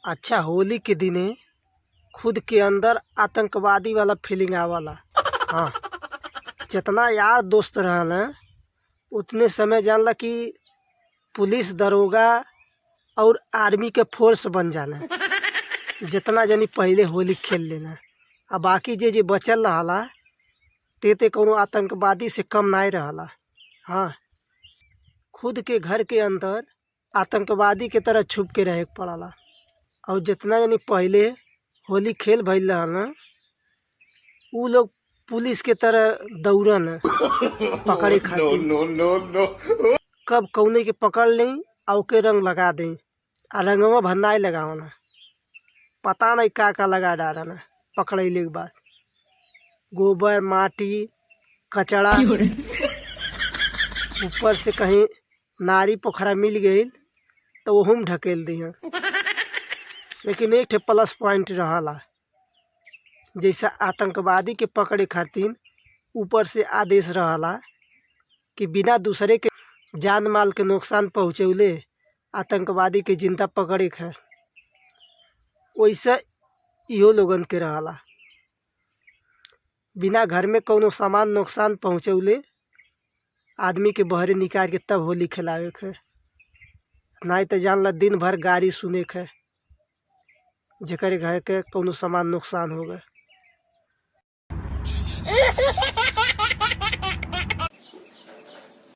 अच्छा, होली के दिने खुद के अंदर आतंकवादी वाला फीलिंग आवला। हाँ, जितना यार दोस्त रहल उतने समय जानला कि पुलिस दरोगा और आर्मी के फोर्स बन जाला। जितना जनी पहले होली खेल लेना, अब बाकी जे जे बचल रहला ते कोनो आतंकवादी से कम नहीं रहला। हाँ, खुद के घर के अंदर आतंकवादी के तरह छुप के रहे के पड़ला। और जितना जनी पहले होली खेल भइल रहल उ लोग पुलिस के तरह दौड़न पकड़े खातिर। नो नो नो नो। कब कौने के पकड़ लें और के रंग लगा दें, आ रंगवा भन्नाई लगावना, पता नहीं का लगा डालना। पकड़ैले के बाद गोबर माटी कचड़ा ऊपर से कहीं नारी पोखरा मिल गई तो वहू में ढकेल दी। लेकिन एक ठे प्लस पॉइंट रहला, जैसा आतंकवादी के पकड़े खातिर ऊपर से आदेश रहला कि बिना दूसरे के जान माल के नुकसान पहुँचौले आतंकवादी के जिंदा पकड़े के है। वैसा इहो लोगन के रहला, बिना घर में कोनो सामान नुकसान पहुँचौले आदमी के बहरे निकाल के तब होली खिलावे के है। नहीं तो जानला दिन भर गाड़ी सुने के जेकर घर के कोनो सामान नुकसान हो गए।